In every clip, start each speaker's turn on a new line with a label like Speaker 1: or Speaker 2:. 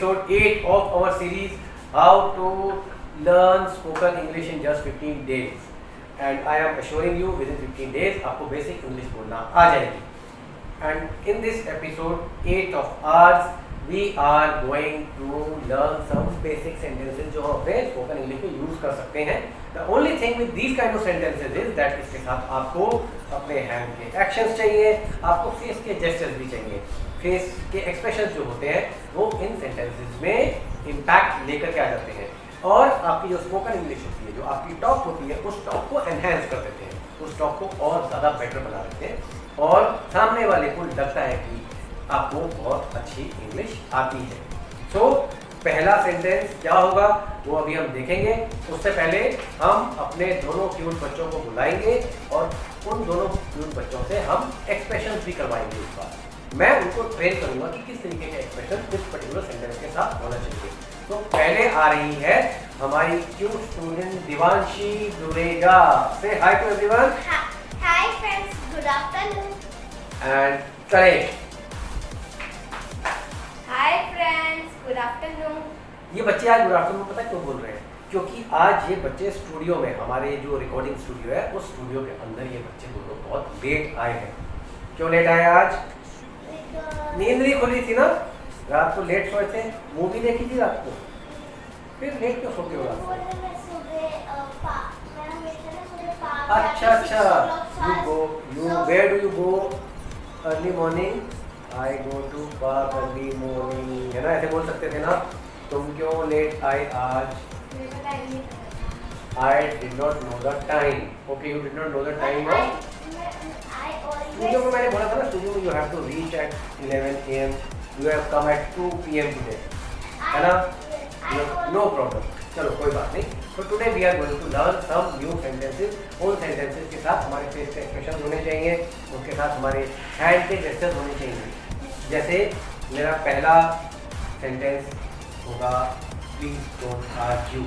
Speaker 1: episode 8 of our series How to Learn Spoken English in Just 15 Days. And I am assuring you within 15 days आपको basic English बोलना आ जाएगी. And in this episode 8 of ours, we are going to learn some basic sentences जो हम अपने spoken English में use कर सकते हैं. The only thing with these kind of sentences is that इसके साथ आपको अपने hand के actions चाहिए, आपको face के gestures भी चाहिए. फेस के एक्सप्रेशन जो होते हैं वो इन सेंटेंसेस में इम्पैक्ट लेकर के आ जाते हैं और आपकी जो स्पोकन इंग्लिश होती है, जो आपकी टॉक होती है, उस टॉक को एनहेंस कर देते हैं, उस टॉक को और ज़्यादा बेटर बना देते हैं और सामने वाले को लगता है कि आपको बहुत अच्छी इंग्लिश आती है. सो पहला सेंटेंस क्या होगा वो अभी हम देखेंगे. उससे पहले हम अपने दोनों क्यूट बच्चों को बुलाएंगे और उन दोनों क्यूट बच्चों से हम एक्सप्रेशन भी करवाएंगे. इस बार मैं उनको ट्रेन करूंगा कि किस तरीके के एक्सप्रेशन इस पर्टिकुलर सेंटेंस के साथ होना चाहिए. तो पहले आ रही है हमारी cute student Divanshi Durega. Say hi to everyone.
Speaker 2: Hi friends, good afternoon.
Speaker 1: And correct.
Speaker 2: Hi friends, good afternoon.
Speaker 1: ये बच्चे आज गुड आफ्टरनून पता क्यों बोल रहे हैं? क्योंकि आज ये बच्चे स्टूडियो में, हमारे जो रिकॉर्डिंग स्टूडियो है उस स्टूडियो के अंदर ये बच्चे दोनों बहुत लेट आए हैं. क्यों लेट आए आज? नींद नहीं खुली थी ना, रात को लेट सोए थे, मूवी देखी थी रात को, फिर लेट क्यों सोते हो रात को? अच्छा, you where do you go early morning? I go to park early morning, है ना, ऐसे बोल सकते थे ना. तुम क्यों लेट आए आज? I did not know the time. Okay, you did not know the time. Studio में मैंने बोला था ना, स्टूडियो में you have to reach at 11 AM. You have come at 2 PM today, है ना? No problem. चलो कोई बात नहीं. तो today we are going to learn some new sentences. उन सेंटेंसेस के साथ हमारे फेस के एक्सप्रेशन होने चाहिए, उनके साथ हमारे हैंड के जेस्चर्स होने चाहिए. जैसे मेरा पहला सेंटेंस होगा प्लीज डोंट आर्ग्यू.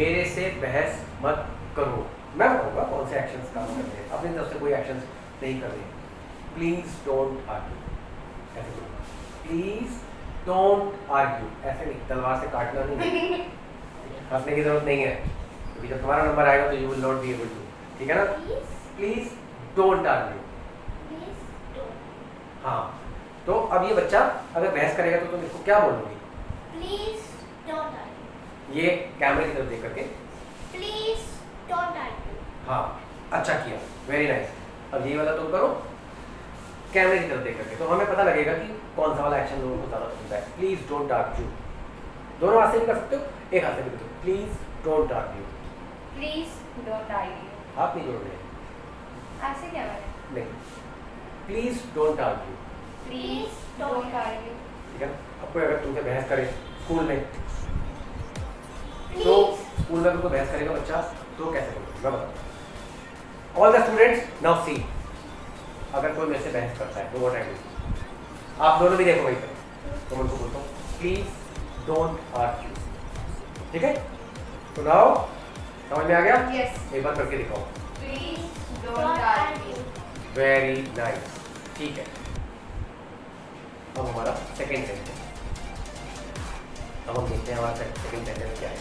Speaker 1: मेरे से बहस मत करो. मैं बताऊंगा कौन से एक्शंस काम करते हैं, अपनी तरफ से कोई एक्शंस नहीं कर रहे. प्लीज डोंट आर्ग्यू, ऐसे बोलो. प्लीज डोंट आर्ग्यू, ऐसे नहीं, तलवार से काटना नहीं, हंसने की जरूरत नहीं है, क्योंकि जब तुम्हारा नंबर आएगा तो you will not be able to. ठीक है ना? Please don't argue. हाँ, तो अब ये बच्चा अगर बहस करेगा तो तुम इसको क्या बोलोगी?
Speaker 2: Please don't argue.
Speaker 1: ये कैमरे की तरफ देख करके
Speaker 2: प्लीज डोंट आर्ग्यू.
Speaker 1: हाँ, अच्छा किया, वेरी नाइस. अब ये वाला तुम करो कैमरे की तरफ देख करके, तो हमें पता लगेगा कि कौन सा वाला एक्शन लोगों को ज़्यादा पसंद है. Please don't argue. दोनों हाथ से भी कर सकते हो, एक हाथ से भी कर सकते हो. Please don't argue.
Speaker 2: Please don't argue.
Speaker 1: हाथ नहीं जोड़ने,
Speaker 2: ऐसे क्या है?
Speaker 1: नहीं. Please don't argue.
Speaker 2: Please don't argue.
Speaker 1: ठीक है. अब कोई अगर तुमसे बहस करे स्कूल में, तो स्कूल में कोई बहस करेगा बच्चा, तो कैसे करोगे? मैं बताऊँ. All the students now see. अगर कोई मेरे से बहस करता है तो व्हाट आई डू? आप दोनों भी देखो भाई, तो मैं उनको बोलता हूँ प्लीज डोंट आर्ग्यू. ठीक है? तो नाउ समझ में आ गया?
Speaker 2: Yes.
Speaker 1: एक बार करके दिखाओ.
Speaker 2: Please don't argue.
Speaker 1: Very nice. ठीक है. अब हमारा सेकेंड सेंटेंस. अब हम देखते हैं हमारा सेकेंड सेंटेंस क्या है.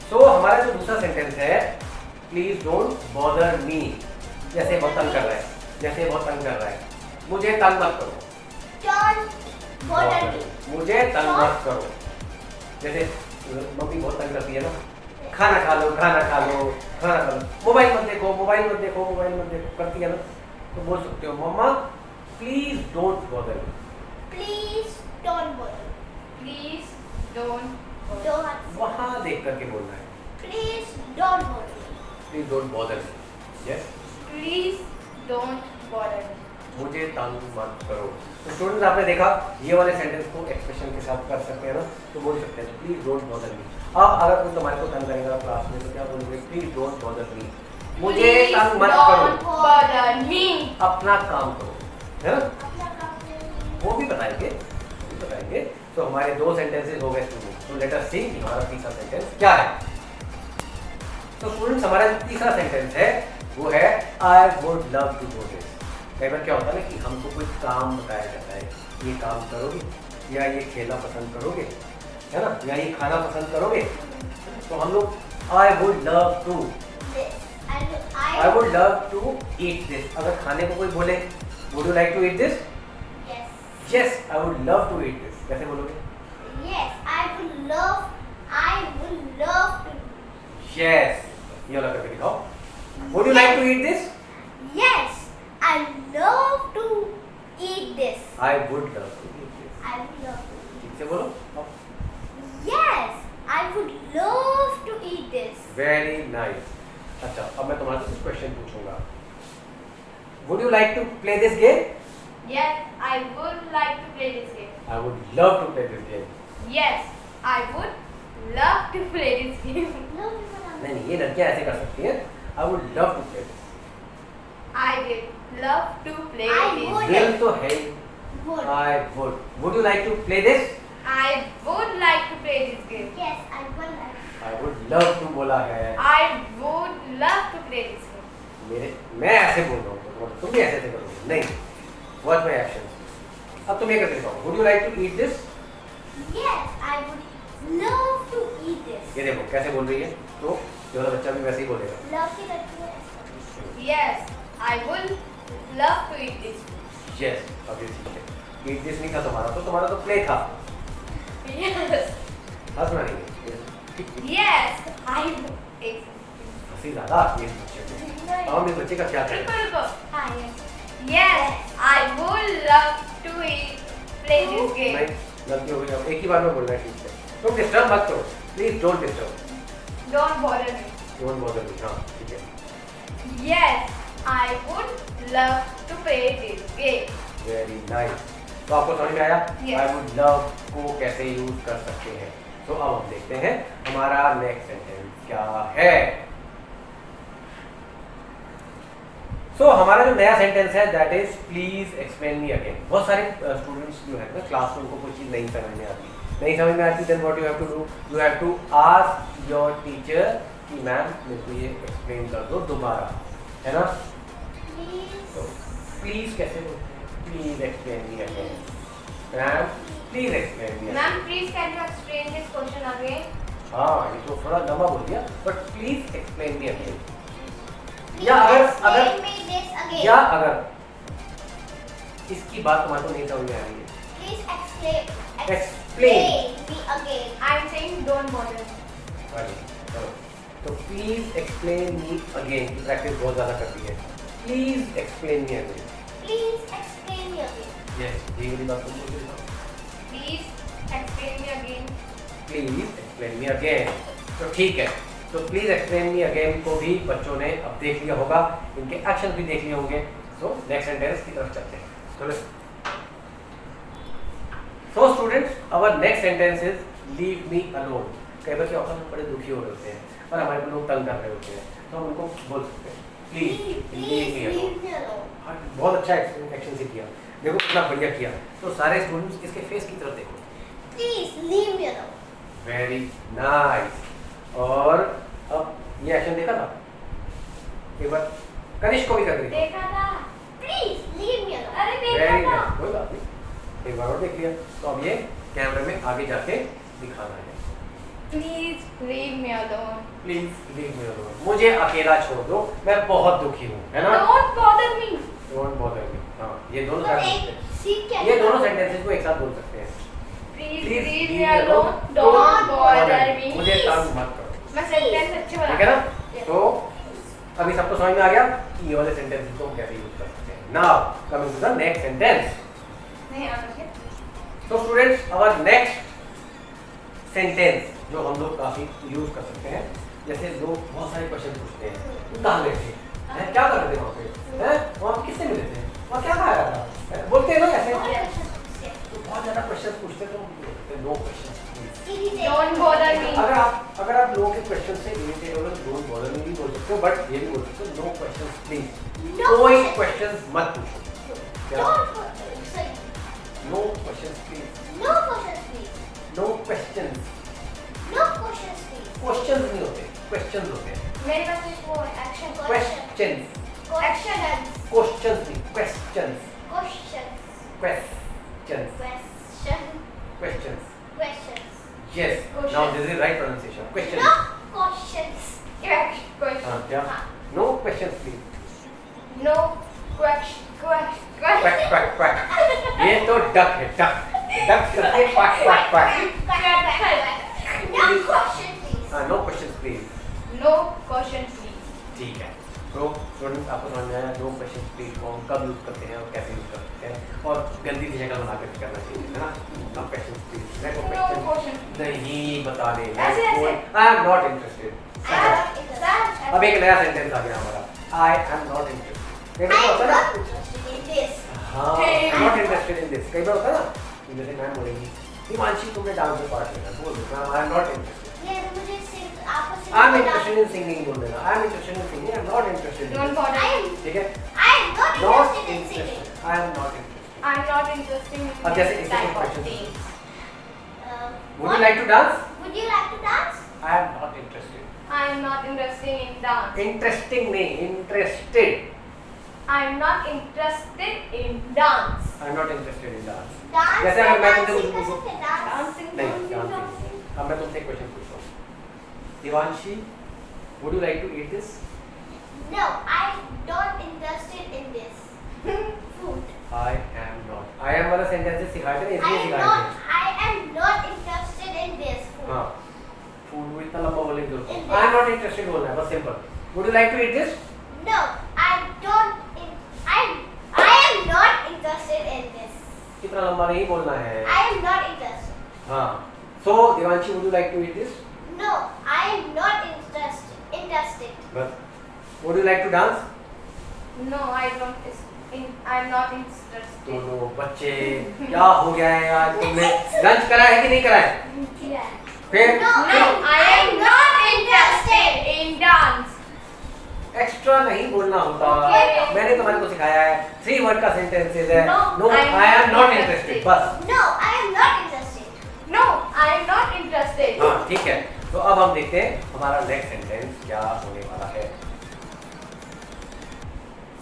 Speaker 1: सो हमारा जो दूसरा सेंटेंस है, प्लीज डोंट बॉदर मी. जैसे बहुत तंग कर रहा है, जैसे बहुत तंग कर रहा है, मुझे तंग मत करो.
Speaker 2: डोंट बॉदर मी.
Speaker 1: मुझे तंग मत करो. जैसे मम्मी बहुत तंग करती है ना, खाना खा लो, खाना खा लो, खाना खा लो, मोबाइल मत देखो, मोबाइल मत देखो, मोबाइल मत देखो, करती है ना, तो बोल सकते हो मम्मा please don't bother me.
Speaker 2: Please don't bother. Please don't bother.
Speaker 1: वहाँ देख करके बोलना है.
Speaker 2: Please don't bother.
Speaker 1: Please don't bother me. Yes.
Speaker 2: Please don't bother.
Speaker 1: मुझे तंग मत करो. तो स्टूडेंट्स आपने देखा, ये वाले सेंटेंस को एक्सप्रेशन के साथ कर सकते हैं ना, तो बोल सकते हैं प्लीज डोंट बॉदर मी. अब अगर कोई तुम्हारे को तंग करेगा क्लास में तो क्या बोलोगे? प्लीज डोंट बॉदर मी. मुझे तंग मत करो,
Speaker 2: बॉदर मी.
Speaker 1: अपना काम करो, है ना? वो भी बताएंगे, वो भी बताएंगे. तो हमारे दो सेंटेंसेस हो गए स्टूडेंट्स. तो लेट अस सी हमारा तीसरा सेंटेंस क्या है. तो स्टूडेंट्स हमारा जो तीसरा सेंटेंस है वो है I would love to do this. कई बार क्या होता है ना कि हमको कोई काम बताया जाता है, ये काम करोगे, या ये खेलना पसंद करोगे, है ना, या ये खाना पसंद करोगे? तो हम लोग I would love to, I would love to eat this. अगर खाने को कोई बोले would you like to eat this, yes I would love to eat this, कैसे बोलोगे? यस, ये वाला करके दिखाओ। Would you like to eat this, I would love to eat this. ठीक से बोलो। Very nice. अच्छा, अब मैं तुम्हारे से कुछ क्वेश्चन पूछूंगा। Would you like to play this game?
Speaker 2: Yes, I would like to play this game.
Speaker 1: I would love to play this game.
Speaker 2: Yes, I would love to play this game.
Speaker 1: नहीं, ये लड़कियां ऐसे कर सकती हैं। I would love to play this.
Speaker 2: I would love to play
Speaker 3: I
Speaker 2: this.
Speaker 3: would.
Speaker 1: दिल तो है ही। I would. Would you like to play this?
Speaker 2: I would like to play this game.
Speaker 1: I would love to बोला है।
Speaker 2: I would love to play this game.
Speaker 1: मैं ऐसे बोल रहा हूँ, तुम भी ऐसे करोगे? नहीं, वॉच माई एक्शन। अब तुम ये करके दिखाओ। Would you like to eat this? ये देखो कैसे बोल रही है, तो ये वाला बच्चा भी वैसे ही बोलेगा।
Speaker 2: Yes, I would love to eat this.
Speaker 1: Yes, अब ये ठीक है। ईट दिस नहीं था तुम्हारा, तो तुम्हारा तो प्ले था।
Speaker 2: Yes.
Speaker 1: हंसना नहीं है।
Speaker 2: Yes, I would.
Speaker 1: हंसी ज्यादा आती है इस बच्चे को। हम इस बच्चे का क्या करें?
Speaker 2: Yes, I would love to play this game.
Speaker 1: नहीं, गलती हो गई। अब एक ही बार में बोलना है ठीक से। तुम डिस्टर्ब मत करो, please don't disturb.
Speaker 2: Don't bother me.
Speaker 1: Don't bother मी। हाँ ठीक है।
Speaker 2: Yes, I would love to play this game.
Speaker 1: Very nice. तो आपको समझ में आया
Speaker 2: Yes.
Speaker 1: आई वुड लव को कैसे यूज कर सकते हैं। तो अब हम देखते हैं हमारा नेक्स्ट सेंटेंस क्या है। सो हमारा जो नया सेंटेंस है that is please explain me again. बहुत सारे स्टूडेंट्स जो है ना क्लास में उनको कोई चीज़ नहीं समझ में आती then what you have to do, you have to ask your teacher कि मैम मेरे को ये एक्सप्लेन कर दो दोबारा, है ना। तो प्लीज कैसे बोलते हैं? Please explain me again. Ma'am please explain me.
Speaker 2: Ma'am, please can you explain this question again?
Speaker 1: हाँ, ये तो थोड़ा लंबा बोल दिया, but please explain me again. या अगर इसकी बात तुम्हारे को नहीं समझ में आ रही है, explain
Speaker 3: me again.
Speaker 2: I'm saying don't bother me.
Speaker 1: चलो, तो प्लीज एक्सप्लेन मी अगेन की प्रैक्टिस बहुत ज्यादा करती है। Please explain me again.
Speaker 3: Please explain me again.
Speaker 1: Yes, ये वाली बात तुम बोल रहे हो।
Speaker 2: Please explain me again.
Speaker 1: Please explain me again. तो ठीक है, तो प्लीज एक्सप्लेन मी अगेन को भी बच्चों ने अब देख लिया होगा, इनके एक्शन भी देख लिए होंगे। सो नेक्स्ट सेंटेंस की तरफ चलते हैं। चलो। So students, our next sentence is leave me alone. कई बार क्या होता है, हम बड़े दुखी हो रहे होते हैं और हमारे को लोग तंग कर रहे होते हैं, तो हम उनको बोल सकते हैं please leave me alone.
Speaker 3: leave me alone.
Speaker 1: बहुत अच्छा एक्शन से किया, देखो कितना बढ़िया किया। तो सारे स्टूडेंट्स इसके फेस की तरफ देखो।
Speaker 3: Please leave me alone.
Speaker 1: Very nice. और अब ये एक्शन देखा था, एक बार कनिष्क को भी कर दिया।
Speaker 2: देखा था।
Speaker 3: Please leave me alone.
Speaker 2: अरे देखा
Speaker 1: वेरी
Speaker 2: था।
Speaker 1: नाइस, कोई बात नहीं, एक बार और देख लिया। तो अब ये कैमरे में आगे जाके दिखाना है।
Speaker 2: Please leave me alone.
Speaker 1: Please leave me alone, मुझे अकेला छोड़ दो, मैं बहुत दुखी हूँ, है ना।
Speaker 2: Don't bother me.
Speaker 1: Don't bother मी। हाँ, ये दोनों
Speaker 3: तो
Speaker 1: सेंटेंसेस,
Speaker 3: एक सीख क्या
Speaker 1: ये दोनों सेंटेंसेस को एक साथ बोल सकते हैं।
Speaker 2: Please
Speaker 1: Please
Speaker 2: leave
Speaker 1: leave
Speaker 2: me
Speaker 1: me
Speaker 2: alone.
Speaker 1: alone.
Speaker 2: Don't bother me.
Speaker 1: मुझे तंग मत करो,
Speaker 2: मैं सेंटेंस अच्छे बना।
Speaker 1: ठीक है ना। तो अभी सबको समझ में आ गया कि ये वाले सेंटेंस को कैसे यूज कर सकते हैं। Now coming to the next sentence.
Speaker 2: नहीं आ रहा है।
Speaker 1: तो स्टूडेंट्स, आवर नेक्स्ट सेंटेंस जो हम लोग काफी यूज कर सकते हैं, जैसे लोग बहुत सारे क्वेश्चन पूछते हैं, तुम कहाँ गए थे, हैं क्या कर रहे थे वहाँ पे, हैं वहाँ किससे मिले थे, वहाँ क्या खाया था, बोलते हैं ना ऐसे। तो बहुत ज्यादा क्वेश्चन पूछते हैं, तो no question please.
Speaker 2: Don't bother me.
Speaker 1: अगर आप लोगों के क्वेश्चन से इरिटेट हो गए तो डोंट बॉदर मी भी बोल सकते हो, बट ये भी बोल सकते हो नो क्वेश्चंस प्लीज।
Speaker 3: No
Speaker 1: कोई
Speaker 3: questions.
Speaker 1: क्वेश्चंस मत पूछो। क्या? No questions please.
Speaker 3: No questions, please.
Speaker 1: No questions.
Speaker 3: No questions, please.
Speaker 1: Questions नहीं होते, क्वेश्चंस होते हैं।
Speaker 2: मेरे पास एक वो एक्शन
Speaker 1: क्वेश्चंस,
Speaker 3: Questions.
Speaker 1: क्वेश्चंस नहीं, questions,
Speaker 3: Questions.
Speaker 1: Questions.
Speaker 3: Question.
Speaker 1: Yes.
Speaker 2: Question.
Speaker 1: Now this is right pronunciation. Question.
Speaker 3: No questions.
Speaker 2: Question.
Speaker 1: क्या? No questions please.
Speaker 2: No question.
Speaker 1: Quack quack quack. ये तो duck है duck. Duck करके quack quack quack.
Speaker 3: No question, please.
Speaker 1: No questions please.
Speaker 2: No question, please.
Speaker 1: ठीक है. तो students आपको समझ में आया नो क्वेश्चन प्लीज को हम कब यूज करते हैं और कैसे यूज करते हैं और गंदी सी जगह बना कर करना चाहिए है ना. No question please. मेरे को
Speaker 2: No
Speaker 1: क्वेश्चन
Speaker 2: question.
Speaker 1: नहीं बता दे.
Speaker 2: ऐसे, ऐसे.
Speaker 1: I am not interested.
Speaker 3: Sir,
Speaker 1: अब एक नया सेंटेंस आ गया हमारा. I am not interested. कई बार
Speaker 3: I
Speaker 1: होता
Speaker 3: am
Speaker 1: है ना.
Speaker 3: not interested in this.
Speaker 1: हाँ, I am not interested in this. कई बार होता है ना कि जैसे मैम बोलेंगी हिमांशी तुमने डांस में पार्ट लेना. बोल दो ma'am I am not interested.
Speaker 3: ये मुझे सिर्फ आपको सिर्फ
Speaker 1: I am interested in singing बोल देना. I am interested in singing. I am not interested in.
Speaker 2: Don't bother.
Speaker 1: ठीक है.
Speaker 3: I am not
Speaker 1: not
Speaker 3: interested in singing.
Speaker 1: Interested. I am not interested.
Speaker 2: I'm not interested in
Speaker 1: अब जैसे
Speaker 2: this
Speaker 1: इससे
Speaker 2: type
Speaker 1: कोई
Speaker 2: of
Speaker 1: question
Speaker 2: things.
Speaker 1: Would you like to dance?
Speaker 3: Would you like to dance?
Speaker 1: I am not interested.
Speaker 2: I am not interested in dance.
Speaker 1: Interesting नहीं, interested.
Speaker 2: I am not interested in dance.
Speaker 1: I am not interested in dance.
Speaker 3: Dance
Speaker 1: जैसे अगर मैं तुमसे
Speaker 3: dancing
Speaker 1: कुछ
Speaker 3: कर
Speaker 1: पूछूं.
Speaker 3: सकते हैं, dance.
Speaker 2: Dancing,
Speaker 1: नहीं,
Speaker 2: dancing,
Speaker 1: dancing.
Speaker 2: dancing.
Speaker 1: अब मैं तुमसे एक क्वेश्चन पूछता हूँ. Divanshi, would you like to eat this?
Speaker 3: No, I'm not interested in this. Food.
Speaker 1: I am not. I am वाला सेंटेंस सिखाए थे ना
Speaker 3: I
Speaker 1: इसलिए
Speaker 3: am
Speaker 1: सिखाए
Speaker 3: not.
Speaker 1: थे.
Speaker 3: I am not interested in this food.
Speaker 1: हाँ. Food वो इतना लंबा बोलेंगे तो.
Speaker 3: In
Speaker 1: I am
Speaker 3: this.
Speaker 1: not interested बोलना है बस simple. Would you like to eat this?
Speaker 3: No, I don't. I am not interested in this.
Speaker 1: इतना लंबा नहीं बोलना है.
Speaker 3: I am not interested.
Speaker 1: हाँ. So Divanshi, would you like to eat this?
Speaker 3: No, I am not interested.
Speaker 1: बस. Would you like to dance?
Speaker 2: No, I don't. I am not interested.
Speaker 1: दोनों बच्चे क्या हो गया है यार. तुमने लंच करा है कि नहीं करा है?
Speaker 3: Yeah.
Speaker 1: फिर
Speaker 3: No, I am not interested.
Speaker 2: in dance.
Speaker 1: Extra नहीं बोलना होता.
Speaker 3: Okay.
Speaker 1: मैंने तुम्हारे को सिखाया है 3 वर्ड का सेंटेंसेस है.
Speaker 2: No,
Speaker 1: no
Speaker 2: I am
Speaker 1: I am
Speaker 2: not
Speaker 1: not
Speaker 2: interested.
Speaker 1: Interested. बस.
Speaker 3: No, I am not interested.
Speaker 2: No, I am not interested.
Speaker 1: हाँ ठीक है. तो अब हम देखते हैं हमारा नेक्स्ट सेंटेंस क्या होने वाला है.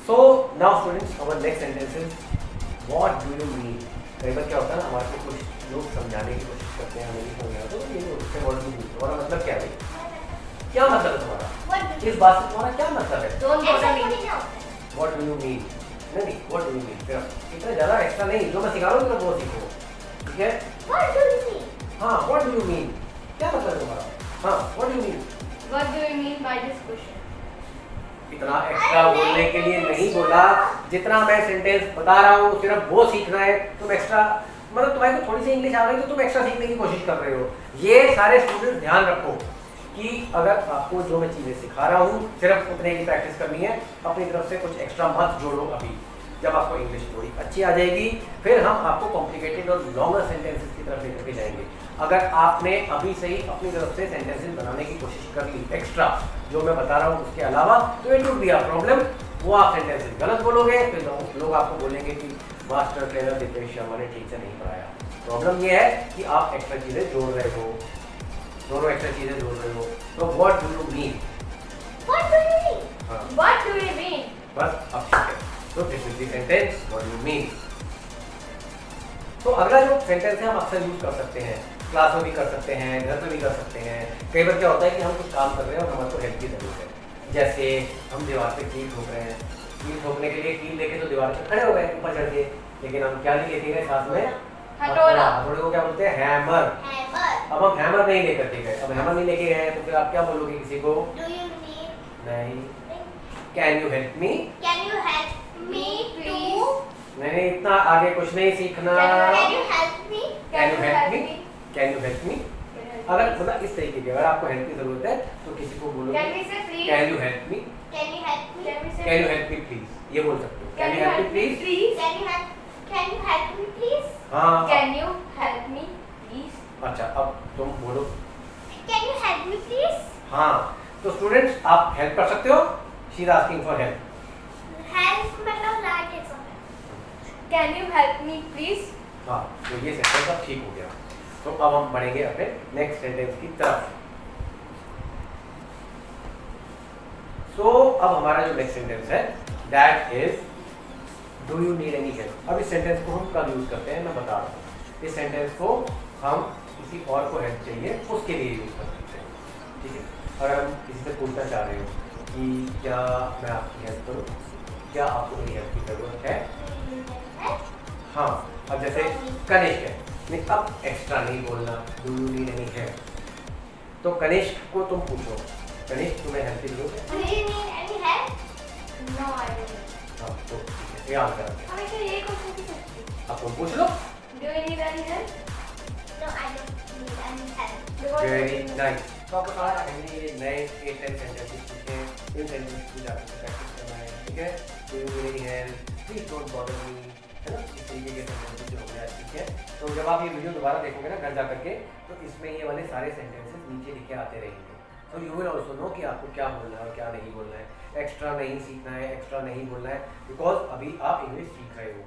Speaker 1: So now students our next sentence is what do you mean. कई बार क्या होता है ना हमारे को कुछ लोग समझाने की कोशिश करते हैं हमें नहीं समझ आता तो ये उससे व्हाट डू यू मीन तुम्हारा मतलब क्या है. क्या मतलब है तुम्हारा
Speaker 3: What do
Speaker 1: इस बात से तुम्हारा क्या मतलब है.
Speaker 2: Don't
Speaker 3: ऐसा
Speaker 2: bother me.
Speaker 3: थोड़ी ना होता है.
Speaker 1: What do you mean. नहीं व्हाट डू यू मीन. फिर इतना ज़्यादा एक्स्ट्रा नहीं जो मैं सिखा रहा हूँ तो वो सीखो. ठीक है.
Speaker 3: What do you mean?
Speaker 1: हाँ व्हाट डू यू मीन. क्या मतलब है तुम्हारा. हाँ what do you mean.
Speaker 2: What do you mean by this question?
Speaker 1: इतना एक्स्ट्रा बोलने के लिए नहीं बोला. जितना मैं सेंटेंस बता रहा हूँ सिर्फ वो सीखना है. तुम एक्स्ट्रा मतलब तुम्हारे को थोड़ी सी इंग्लिश आ गई तो तुम एक्स्ट्रा सीखने की कोशिश कर रहे हो. ये सारे स्टूडेंट ध्यान रखो कि अगर आपको जो मैं चीज़ें सिखा रहा हूँ सिर्फ उतने की प्रैक्टिस करनी है. अपनी तरफ से कुछ एक्स्ट्रा मत जोड़ो. अभी जब आपको इंग्लिश थोड़ी अच्छी आ जाएगी फिर हम आपको कॉम्प्लिकेटेड और लॉन्गर सेंटेंसेस की तरफ लेकर के जाएंगे. अगर आपने अभी से ही अपनी तरफ से सेंटेंसेस बनाने की कोशिश कर ली एक्स्ट्रा जो मैं बता रहा हूँ उसके अलावा तो it would be a problem. वो आप सेंटेंसेस गलत बोलोगे फिर लोग आपको बोलेंगे कि मास्टर ट्रेनर दीपेश शर्मा ने ठीक से नहीं पढ़ाया. प्रॉब्लम ये है कि आप एक्स्ट्रा चीज़ें जोड़ रहे हो. दोनों एक्स्ट्रा चीज़ें जोड़ रहे हो. तो what do you mean.
Speaker 3: What do you mean?
Speaker 1: हाँ
Speaker 2: What do you mean?
Speaker 1: बस अब ठीक है. तो this is the sentence what do you mean. तो अगला जो सेंटेंस है हम अक्सर यूज कर सकते हैं. क्लास में भी कर सकते हैं घर पे भी कर सकते हैं. कई बार क्या होता है कि हम कुछ काम कर रहे हैं और हमारे को हेल्प की जरूरत है. जैसे हम दीवार पे कील ठोक रहे हैं. कील ठोकने के लिए कील लेके तो दीवार पे खड़े हो गए ऊपर चढ़ के. लेकिन हम क्या नहीं लेके गए साथ में
Speaker 2: हथौड़ा.
Speaker 1: हथौड़े को क्या बोलते हैं हैमर.
Speaker 3: Hammer.
Speaker 1: अब हम हैमर नहीं लेकर के गए. अब हैमर नहीं लेके गए तो फिर आप क्या बोलोगे किसी को.
Speaker 3: Do you mean?
Speaker 1: नहीं. Can you help me.
Speaker 3: Can you help me to?
Speaker 1: नहीं इतना आगे कुछ नहीं सीखना.
Speaker 3: Can you help me?
Speaker 1: Can you help me? Can you help me? अगर मतलब इस तरीके की अगर आपको हेल्प की जरूरत है तो किसी को बोलोगे
Speaker 2: Can we say please?
Speaker 1: Can you help me.
Speaker 3: Can you help me?
Speaker 2: Can we say
Speaker 1: can you
Speaker 2: please?
Speaker 1: Help me please. ये बोल सकते हो.
Speaker 2: Can you help me please?
Speaker 3: Can you help me please?
Speaker 1: हाँ.
Speaker 2: Can you help me please?
Speaker 1: अच्छा अब तुम बोलो.
Speaker 3: Can you help me please?
Speaker 1: हाँ. तो स्टूडेंट्स आप हेल्प कर सकते हो. She is asking for help.
Speaker 3: Help मतलब like it something.
Speaker 2: Can you help me please?
Speaker 1: हाँ तो ये सेंटेंस अब ठीक हो गया. तो अब हम बढ़ेंगे अपने नेक्स्ट सेंटेंस की तरफ. सो अब हमारा जो नेक्स्ट सेंटेंस है that is do you need any help. अब इस सेंटेंस को हम कब यूज करते हैं मैं बता रहा हूँ. इस सेंटेंस को हम किसी और को हेल्प चाहिए उसके लिए यूज़ कर सकते हैं, ठीक है। अगर हम किसी से पूछना चाह रहे हो कि क्या मैं आपकी हेल्प करूँ, क्या आपको मेरी हेल्प की ज़रूरत है, हाँ। अब जैसे कनिष्क है, नहीं अब एक्स्ट्रा नहीं बोलना, do you need any help, तो कनिष्क को तुम पूछो, कनिष्क तुम्हें हेल्प की जरूरत है?
Speaker 3: Do you need any help?
Speaker 2: No, I don't.
Speaker 1: हाँ तो ठीक है, ये आंसर है।
Speaker 2: हमेशा ये क्वेश्चन की सकती
Speaker 1: अब तुम पूछ लो।
Speaker 2: Do you need any help?
Speaker 3: No, I don't need any help.
Speaker 2: Because
Speaker 1: very nice. तो आपको कहा हमने ये नए 8-10 सेंटेंसेस सीखे हैं, इन सेंटेंसेस की आपको प्रैक्टिस करना है, ठीक है। Do you need any help, please don't bother मी, है ना, इस तरीके के सेंटेंसेस जो हमने आज सीखे हैं। तो जब आप ये वीडियो दोबारा देखोगे ना घर जा करके, तो इसमें ये वाले सारे सेंटेंसेस नीचे लिखे आते रहेंगे, तो यू विल ऑल्सो नो कि आपको क्या बोलना है और क्या नहीं बोलना है। एक्स्ट्रा नहीं सीखना है, एक्स्ट्रा नहीं बोलना है, बिकॉज अभी आप इंग्लिश सीख रहे हो,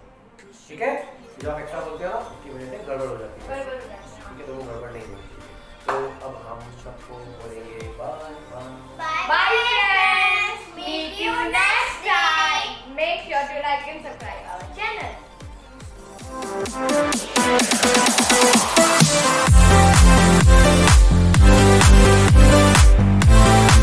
Speaker 1: ठीक है। जो आप एक्स्ट्रा बोलते हो ना उसकी वजह से गड़बड़ हो जाती है,
Speaker 2: गड़बड़ हो जाती है।
Speaker 1: ठीक है, तो वो गड़बड़ नहीं होनी चाहिए। तो अब हम सबको बोलेंगे bye bye.
Speaker 2: Bye friends. Meet you next time. Make sure to like and subscribe our channel.